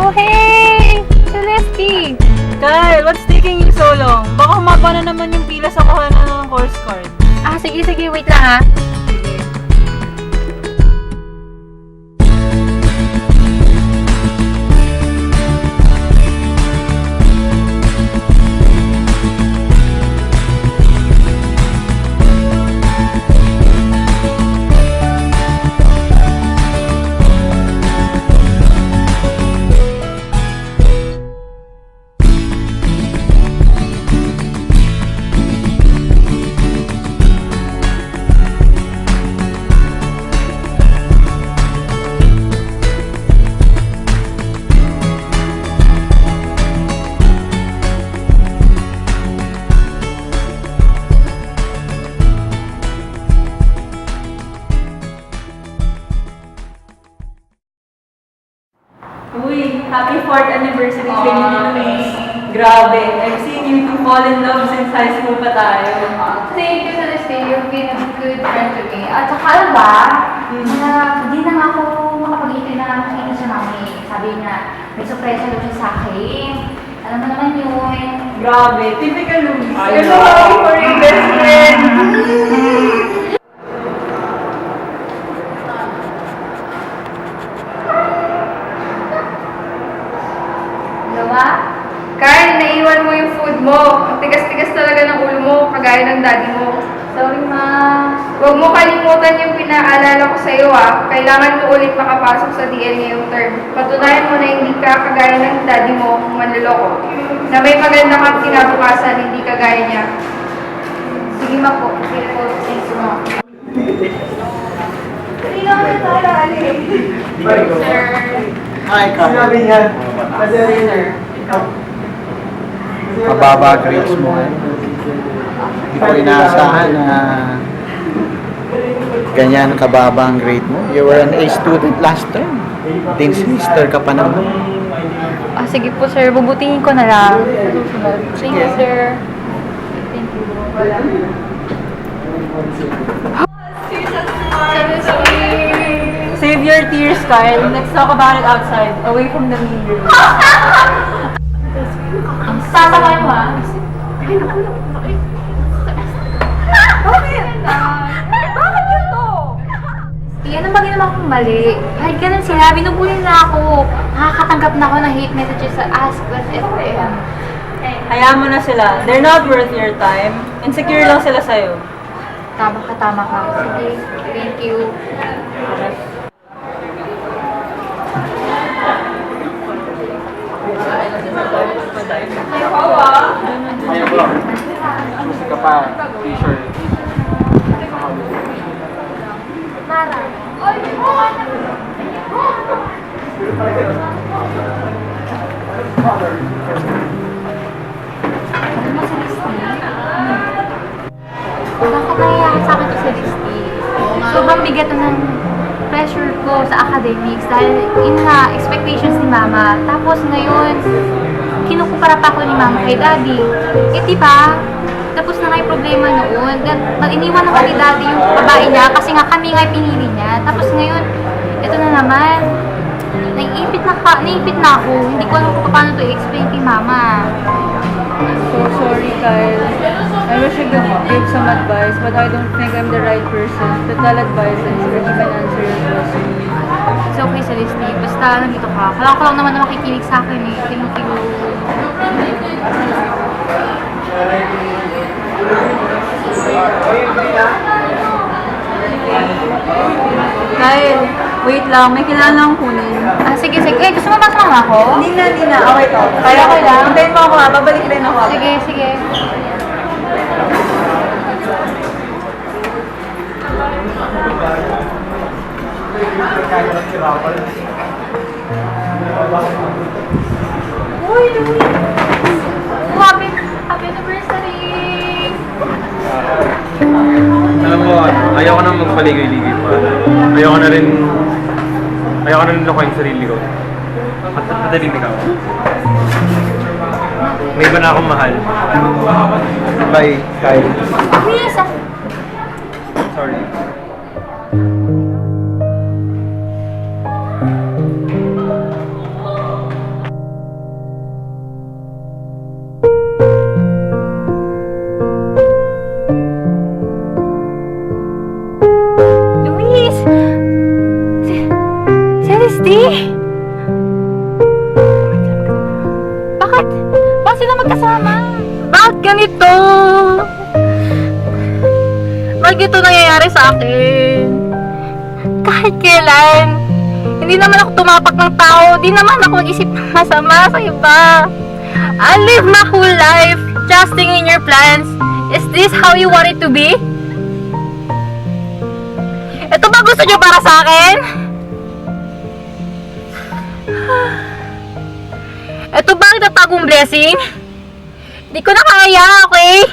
Oh, hey! Celeste! Kyle, what's taking you so long? Baka humaba na naman yung pila sa kuhanan ng course card. Sige, wait lang ha. Uy, happy 4th anniversary sa inyo ni Luis. Grabe, I've seen you two fall in love since high school pa tayo. Thank you, Celeste. You've been a good friend to me. At saka alam ba, hindi na nga ako makapag-ipin na makita siya namin. Sabi niya, may surprise daw siya sa akin. Alam mo naman yun. Grabe, typical Luis. You're so happy for your best friend. Kyle, naiwan mo yung food mo. Ang tigas-tigas talaga ng ulo mo, kagaya ng daddy mo. Sorry, ma. Huwag mo kalimutan yung pinaalala ko sa'yo Kailangan mo ulit makapasok sa DNA term. Patunayan mo na hindi ka kagaya ng daddy mo, manloloko. Na may maganda kang kinabukasan, hindi kagaya niya. Sige, ma po. Sige po. Thanks, ma. Hindi naman tayo, Ali. Sir. Hi, Kyle. Sinabi niya. Sir. Mababa grades mo eh. Hindi ko inaasahan na ganyan kababa ang grade mo. You were an A student last term. Dean semester ka pa naman. Sige po, sir. Bubutihin ko na lang. Thank you, sir. Thank you. Save your tears, Kyle. Let's talk about it outside, away from the mirror. Sasakay mo, ha? Bakit? Bakit ito? Yan ang ba ginawa kong mali? Kahit ganun sila, binubuli na ako. Nakakatanggap na ako ng hate messages sa Ask.fm. Hayaan mo na sila. They're not worth your time. Insecure lang sila sa'yo. Tama ka. Sige, thank you. Ayaw ko. Gusto ka pa. T-shirt. Mara. Bakit nangyayari sa akin to sa Celeste? Sobrang bigat na ng pressure ko sa academics dahil yun nga, expectations ni mama. Tapos ngayon, kinukumpara pa ako ni mama kay daddy. Diba? Tapos na nga yung problema noon. Iniwan naman ni daddy yung babae niya kasi nga kami nga pinili niya. Tapos ngayon, ito na naman. Naiipit na ako. Hindi ko alam kung paano to i-explain kay mama. So sorry, Kyle. I wish I could give some advice, but I don't think I'm the right person to tell advice or even answer your question. It's okay, Celeste. Basta nandito ka. Kailangan ko lang naman na makikinig sa akin eh. Thank you. Kyle, wait lang. May kailangan akong kunin. Sige. Gusto mo masama ako? Hindi na. Okay to. Kaya Okay lang. Hintayin mo ako babalik rin ako. Sige. Uy, Louie! Happy anniversary! Alam mo, ayaw ko na magpaligoy-ligoy pa. Ayaw ko na rin lokohin sarili ko. At madaling ikaw. May iba na akong mahal. Bye, Kyle. Please! Sorry. Celeste? Bakit? Bakit sila magkasama? Bakit ganito? Bakit ito nangyayari sa akin? Kahit kailan, hindi naman ako tumapak ng tao, di naman ako mag-isip ng masama sa iba. I live my whole life trusting in your plans. Is this how you want it to be? Ito ba gusto nyo para sa akin? Ito ba ang tatagong blessing? Di ko na kaya, okay?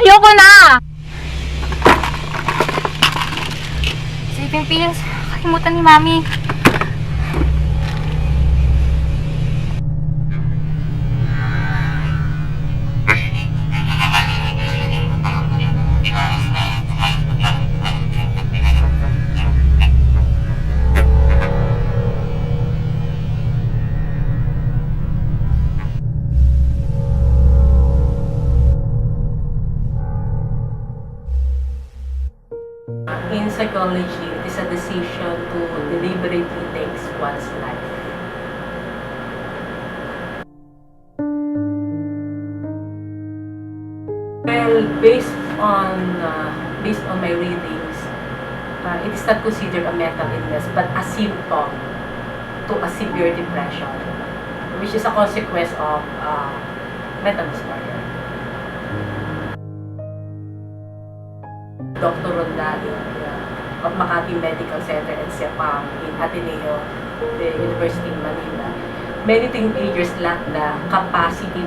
Ayoko na! Sleeping pills. Kalimutan ni Mami. In psychology, it is a decision to deliberately take one's life. Well, based on my readings, it is not considered a mental illness, but a symptom to a severe depression, which is a consequence of mental disorder. Dr. Ronda of Makati Medical Center and CEPAM in Ateneo, the University in Manila. Many teenagers lack the capacity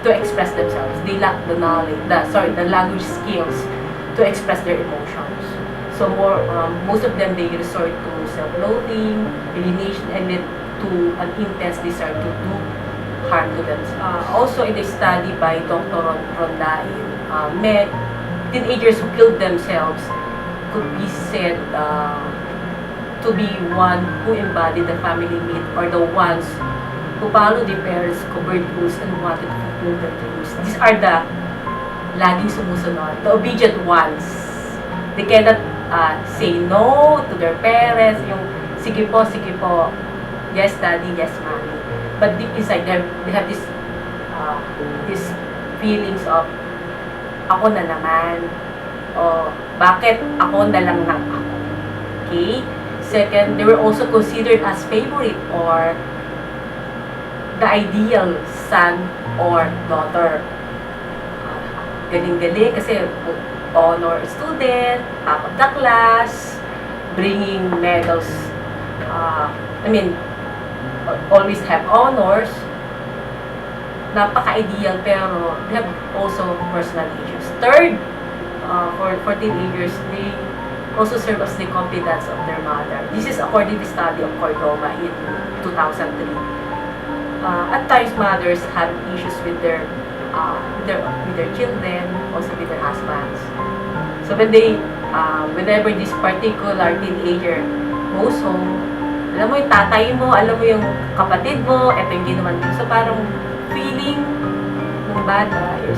to express themselves. They lack the the language skills to express their emotions. So most of them, they resort to self-loathing, alienation, and then to an intense desire to do harm to themselves. Also, in a study by Dr. Ronda teenagers who killed themselves could be said to be one who embodied the family myth, or the ones who followed their parents' covert rules and wanted to fulfill their dreams. These are the laging sumusunod, the obedient ones. They cannot say no to their parents, yung sige po, yes daddy, yes mommy. But deep inside them, they have this feelings of ako na naman, o bakit ako na lang ng ako. Okay? Second, they were also considered as favorite or the ideal son or daughter. Galing-galing kasi honor student, top of the class, bringing medals, always have honors. Napaka-ideal, pero they have also personal issues. Third, for teenagers, they also serve as the confidants of their mother. This is according to the study of Cordova in 2003. At times, mothers have issues with their children, also with their husbands. So whenever this particular teenager goes home, alam mo yung tatay mo, alam mo yung kapatid mo, eto yung ginawan mo. So parang feeling ng bata is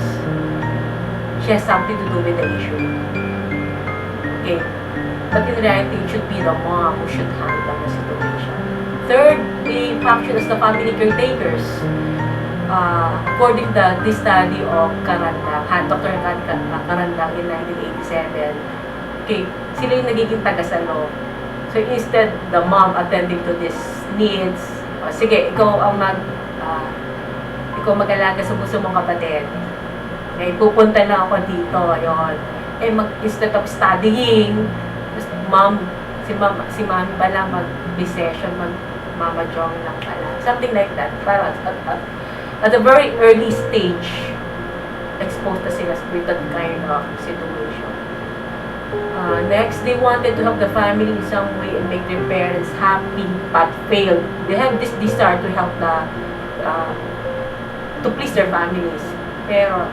she has something to do with the issue. Okay. But in reality, it should be the mom who should handle the situation. Third, they function as the family caretakers. According to the study of Karandang, Dr. Karandang in 1987, okay, sila yung nagiging tagasalo. So instead, the mom attending to these needs, sige, ikaw mag-alaga sa puso mong kapatid. Okay, pupunta na ako dito, yon. Instead of studying, si mami pala mag-session, mag-mama-jong lang pala. Something like that. Para at a very early stage, exposed na sila with that kind of situation. Next, they wanted to help the family in some way and make their parents happy, but failed. They have this desire to help to please their families. Pero,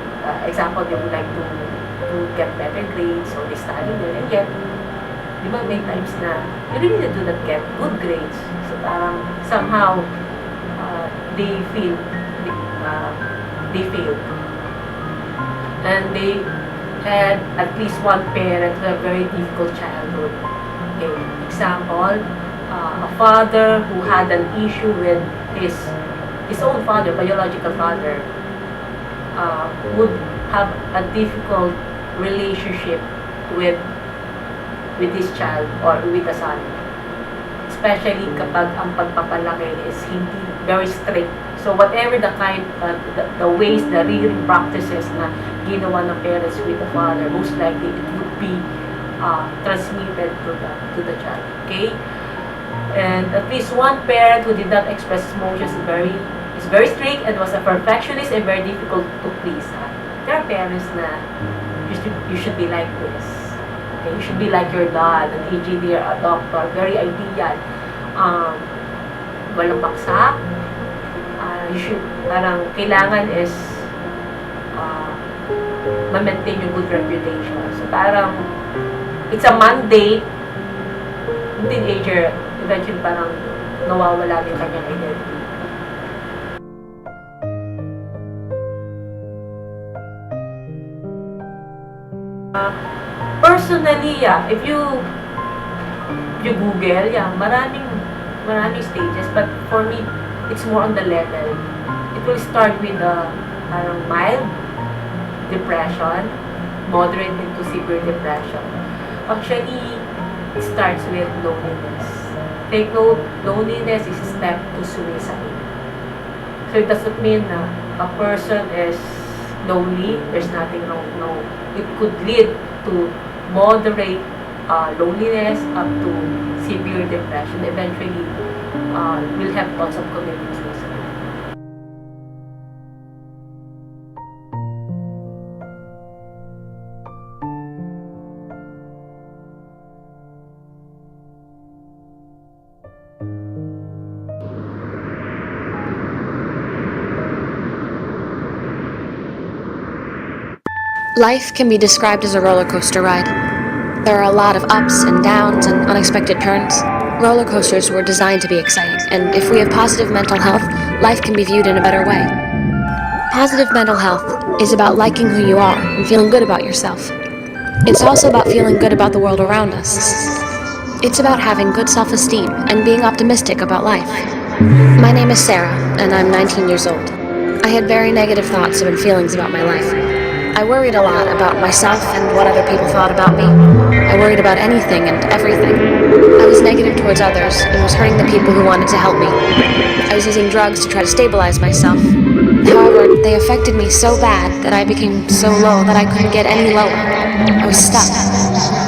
example, they would like to get better grades, so they study there, and yet, di ba, may times na you really do not get good grades. So, somehow, they feel they failed. And they had at least one parent who had a very difficult childhood. Okay, example, a father who had an issue with his own father, biological father, would have a difficult relationship with his child or with the son. Especially kapag ang pagpapalaki is hindi very strict. So whatever the kind, the ways, the rearing practices na ginawa ng parents with the father, most likely it would be transmitted to the child. Okay? And at least one parent who did not express emotions is very strict and was a perfectionist and very difficult to please. There are parents na you should be like this. Okay? You should be like your dad, an engineer, a doctor, very ideal. Walang paksa. You should, parang kailangan is ma-maintain yung good reputation. So parang it's a mandate. Yung teenager, eventually parang nawawala din kanyang identity. Personally, if you Google, maraming stages, but for me, it's more on the level. It will start with parang mild depression, moderate into severe depression. Actually, it starts with loneliness. Take note, loneliness is a step to suicide. So it doesn't mean na a person is lonely, there's nothing wrong. No, it could lead to moderate loneliness up to severe depression. Eventually, we'll have thoughts of committing suicide. Life can be described as a roller coaster ride. There are a lot of ups and downs and unexpected turns. Roller coasters were designed to be exciting, and if we have positive mental health, life can be viewed in a better way. Positive mental health is about liking who you are and feeling good about yourself. It's also about feeling good about the world around us. It's about having good self-esteem and being optimistic about life. My name is Sarah, and I'm 19 years old. I had very negative thoughts and feelings about my life. I worried a lot about myself and what other people thought about me. I worried about anything and everything. I was negative towards others and was hurting the people who wanted to help me. I was using drugs to try to stabilize myself. However, they affected me so bad that I became so low that I couldn't get any lower. I was stuck,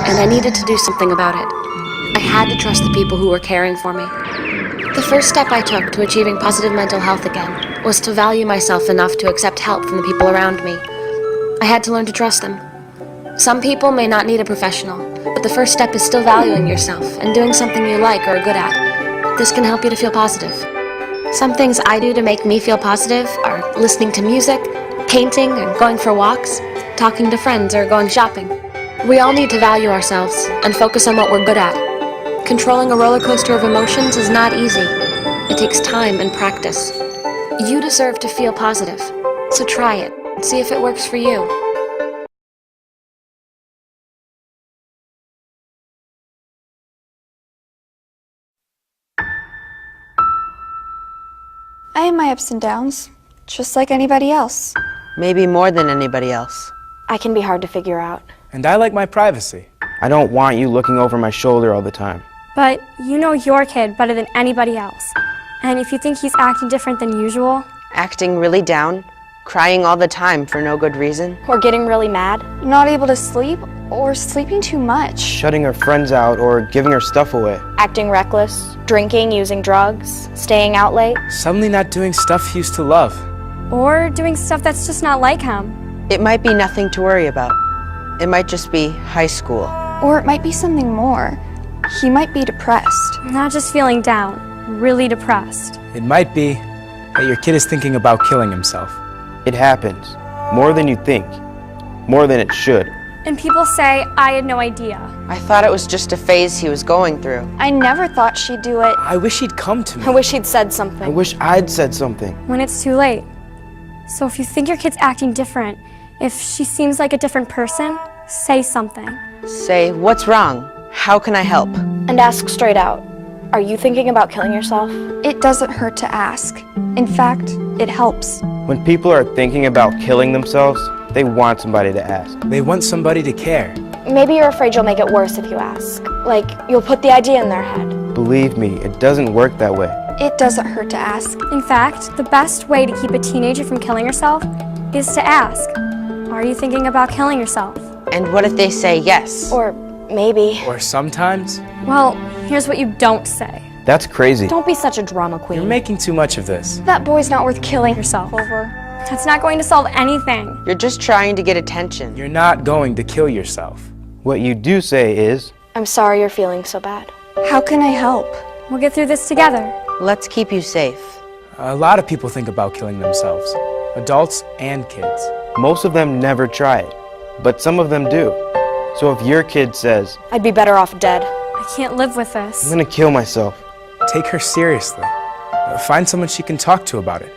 and I needed to do something about it. I had to trust the people who were caring for me. The first step I took to achieving positive mental health again was to value myself enough to accept help from the people around me. I had to learn to trust them. Some people may not need a professional, but the first step is still valuing yourself and doing something you like or are good at. This can help you to feel positive. Some things I do to make me feel positive are listening to music, painting, and going for walks, talking to friends, or going shopping. We all need to value ourselves and focus on what we're good at. Controlling a roller coaster of emotions is not easy. It takes time and practice. You deserve to feel positive, so try it. See if it works for you. I have my ups and downs, just like anybody else. Maybe more than anybody else. I can be hard to figure out. And I like my privacy. I don't want you looking over my shoulder all the time. But you know your kid better than anybody else. And if you think he's acting different than usual, Acting really down, crying all the time for no good reason, or getting really mad, Not able to sleep, or sleeping too much. shutting her friends out or giving her stuff away, acting reckless, drinking, using drugs, staying out late, suddenly not doing stuff he used to love. or doing stuff that's just not like him. it might be nothing to worry about. It might just be high school. Or it might be something more. He might be depressed. Not just feeling down, really depressed. It might be that your kid is thinking about killing himself. It happens. More than you think. More than it should. And people say, I had no idea. I thought it was just a phase he was going through. I never thought she'd do it. I wish he'd come to me. I wish he'd said I something. wish I'd said something. When it's too late. So if you think your kid's acting different, if she seems like a different person, say something. Say, what's wrong? How can I help? And ask straight out. Are you thinking about killing yourself? It doesn't hurt to ask. In fact, it helps. When people are thinking about killing themselves, they want somebody to ask. They want somebody to care. Maybe you're afraid you'll make it worse if you ask. Like, you'll put the idea in their head. Believe me, it doesn't work that way. It doesn't hurt to ask. In fact, the best way to keep a teenager from killing herself is to ask, are you thinking about killing yourself? And what if they say yes? Or maybe. Or sometimes, Well, here's what you don't say. That's crazy. Don't be such a drama queen. you're making too much of this. That boy's not worth killing Yourself. over. That's not going to solve anything. You're just trying to get attention. You're not going to kill yourself. What you do say is, I'm sorry you're feeling so bad. How can I help? We'll get through this together. Let's keep you safe. A lot of people think about killing themselves, adults and kids. most of them never try it, but some of them do. So if your kid says, I'd be better off dead. I can't live with this. I'm gonna kill myself, Take her seriously. Find someone she can talk to about it.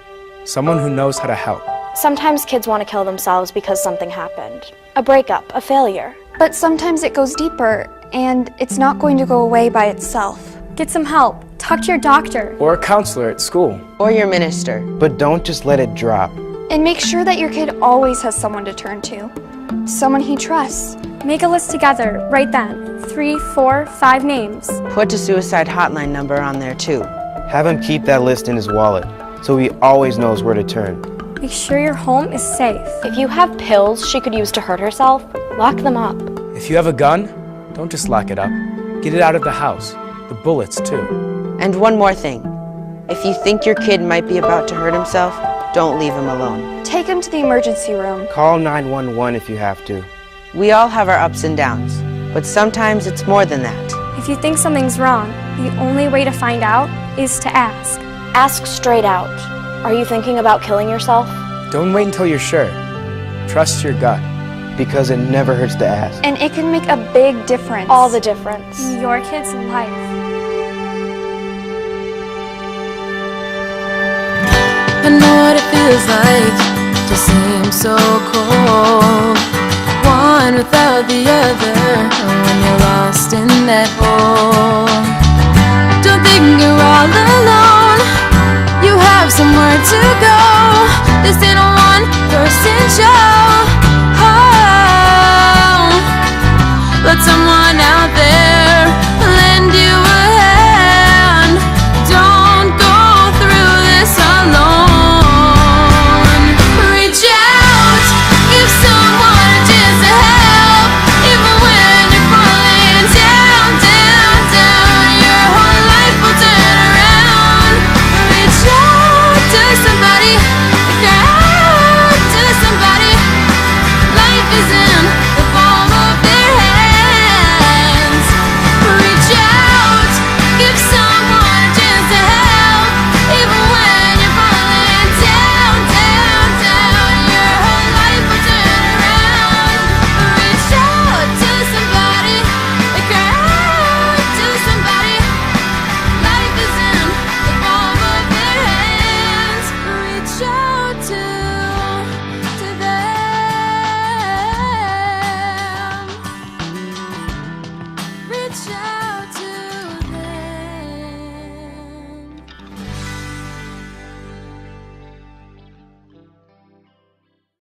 Someone who knows how to help. Sometimes kids want to kill themselves because something happened. A breakup, a failure. But sometimes it goes deeper, and it's not going to go away by itself. Get some help. Talk to your doctor. Or a counselor at school. Or your minister. but don't just let it drop. And make sure that your kid always has someone to turn to. Someone he trusts. Make a list together, right then. 3, 4, 5 names. Put a suicide hotline number on there too. Have him keep that list in his wallet, so he always knows where to turn. Make sure your home is safe. If you have pills she could use to hurt herself, lock them up. If you have a gun, don't just lock it up. Get it out of the house. The bullets, too. And one more thing. If you think your kid might be about to hurt himself, don't leave him alone. Take him to the emergency room. Call 911 if you have to. We all have our ups and downs, but sometimes it's more than that. If you think something's wrong, the only way to find out is to ask. Ask straight out. Are you thinking about killing yourself? Don't wait until you're sure. Trust your gut. Because it never hurts to ask. And it can make a big difference. All the difference. In your kid's life. I know what it feels like to seem so cold. One without the other, when you're lost in that hole. Don't think you're all alone. You have somewhere to go. This ain't a one-person show.